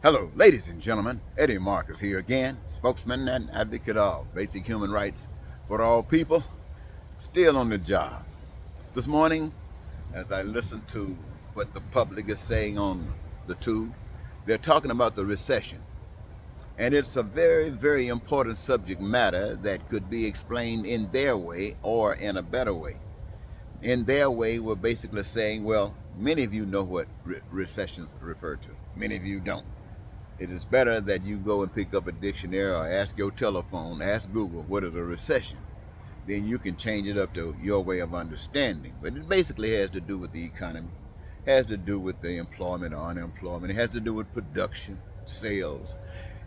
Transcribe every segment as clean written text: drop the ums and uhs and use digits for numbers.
Hello, ladies and gentlemen. Eddie Marcus here again, spokesman and advocate of basic human rights for all people, still on the job. This morning, as I listened to what the public is saying on the tube, they're talking about the recession. And it's a very, very important subject matter that could be explained in their way or in a better way. In their way, we're basically saying, well, many of you know what recessions refer to. Many of you don't. It is better that you go and pick up a dictionary or ask your telephone, ask Google, what is a recession? Then you can change it up to your way of understanding. But it basically has to do with the economy, has to do with the employment or unemployment. It has to do with production, sales,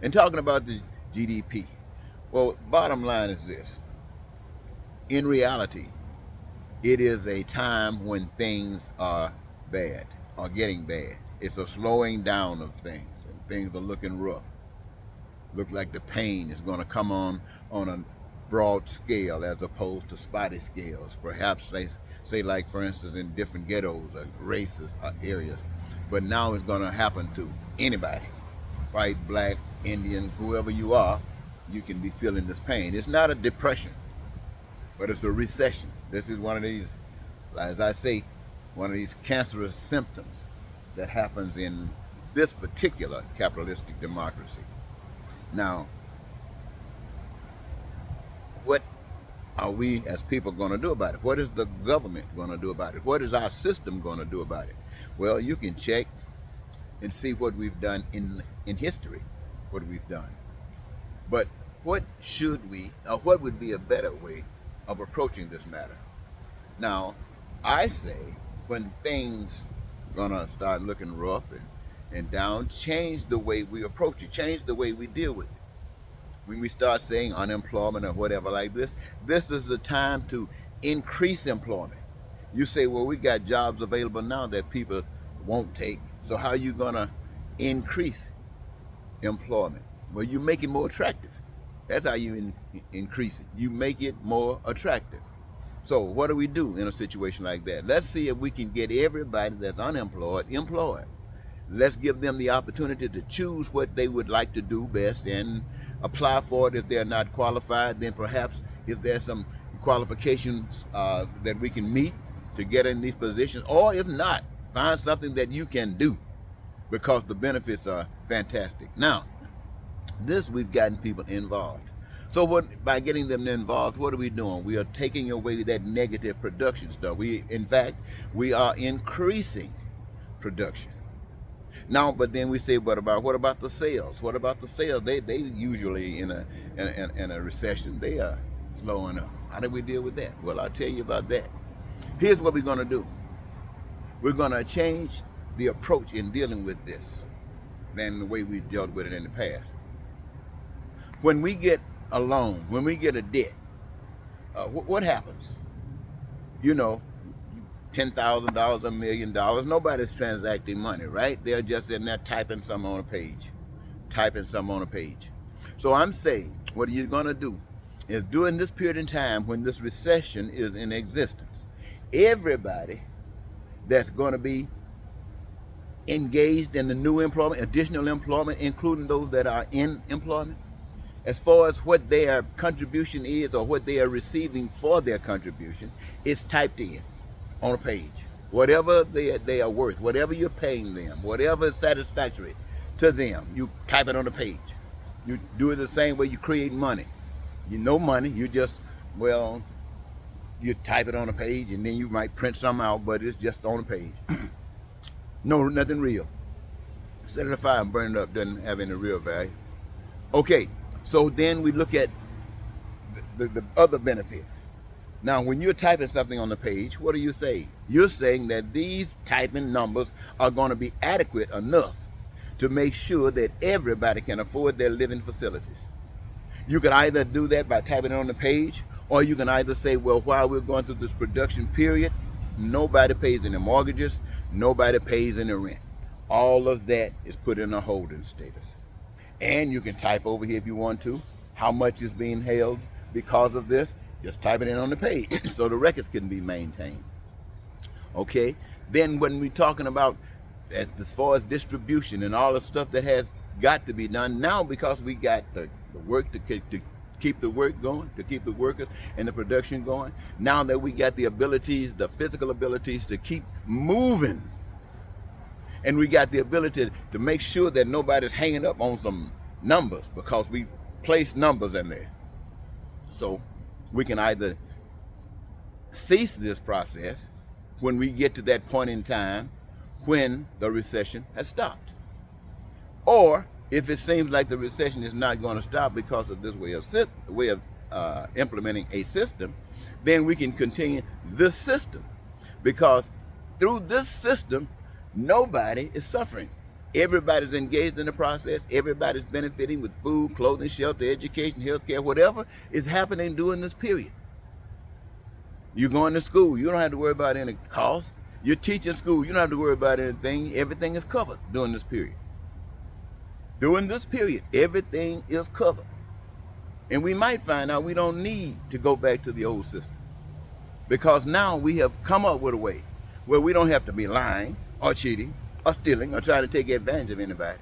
and talking about the GDP. Well, bottom line is this. In reality, it is a time when things are bad, or getting bad. It's a slowing down of things. Things are looking rough. Look like the pain is going to come on a broad scale as opposed to spotty scales. Perhaps they say, like for instance, in different ghettos or races or areas. But now it's going to happen to anybody, white, black, Indian, whoever you are. You can be feeling this pain. It's not a depression, but it's a recession. This is one of these, as I say, one of these cancerous symptoms that happens in this particular capitalistic democracy. Now, what are we as people going to do about it? What is the government going to do about it? What is our system going to do about it? Well, you can check and see what we've done in history, what we've done. But what should we, or what would be a better way of approaching this matter? Now, I say when things are going to start looking rough and down, change the way we approach it, change the way we deal with it. When we start saying unemployment or whatever like this is the time to increase employment. You say, well, we got jobs available now that people won't take, so how are you gonna increase employment? Well, you make it more attractive. That's how you increase it. You make it more attractive. So what do we do in a situation like that? Let's see if we can get everybody that's unemployed employed. Let's give them the opportunity to choose what they would like to do best and apply for it. If they're not qualified, then perhaps if there's some qualifications that we can meet to get in these positions, or if not, find something that you can do because the benefits are fantastic. Now, we've gotten people involved. So by getting them involved, what are we doing? We are taking away that negative production stuff. In fact, we are increasing production. Now, but then we say, what about the sales? What about the sales? They usually in a recession, they are slowing up. How do we deal with that? Well, I'll tell you about that. Here's what we're going to do. We're going to change the approach in dealing with this than the way we've dealt with it in the past. When we get a loan, when we get a debt, what happens? You know, $10,000, $1 million, nobody's transacting money, right? They're just in there typing something on a page. So I'm saying, what you're going to do is during this period in time when this recession is in existence, everybody that's going to be engaged in the new employment, additional employment, including those that are in employment, as far as what their contribution is or what they are receiving for their contribution, it's typed in on a page. Whatever they are worth, whatever you're paying them, whatever is satisfactory to them, you type it on the page. You do it the same way you create money. You know money, you just, well, you type it on a page and then you might print something out, but it's just on a page. No, nothing real. Set it afire and burn it up, doesn't have any real value. Okay, so then we look at the other benefits. Now, when you're typing something on the page, what do you say? You're saying that these typing numbers are going to be adequate enough to make sure that everybody can afford their living facilities. You can either do that by typing it on the page, or you can either say, well, while we're going through this production period, nobody pays any mortgages, nobody pays any rent. All of that is put in a holding status. And you can type over here if you want to, how much is being held because of this. Just type it in on the page so the records can be maintained. Okay, then when we're talking about as far as distribution and all the stuff that has got to be done now because we got the work to keep the work going, to keep the workers and the production going. Now that we got the abilities, the physical abilities to keep moving, and we got the ability to make sure that nobody's hanging up on some numbers because we place numbers in there. So we can either cease this process when we get to that point in time when the recession has stopped. Or if it seems like the recession is not going to stop because of this way of implementing a system, then we can continue this system, because through this system, nobody is suffering. Everybody's engaged in the process. Everybody's benefiting with food, clothing, shelter, education, healthcare, whatever is happening during this period. You're going to school. You don't have to worry about any cost. You're teaching school. You don't have to worry about anything. Everything is covered during this period. During this period, everything is covered. And we might find out we don't need to go back to the old system, because now we have come up with a way where we don't have to be lying or cheating or stealing or trying to take advantage of anybody.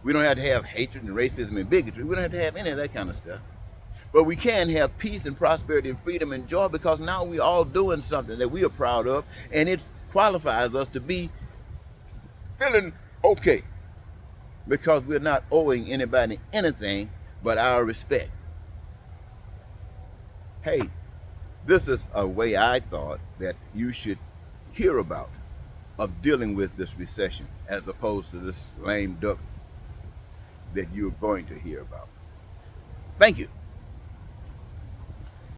We don't have to have hatred and racism and bigotry. We don't have to have any of that kind of stuff. But we can have peace and prosperity and freedom and joy, because now we're all doing something that we are proud of, and it qualifies us to be feeling okay, because we're not owing anybody anything but our respect. Hey, this is a way I thought that you should hear about of dealing with this recession, as opposed to this lame duck that you're going to hear about. Thank you.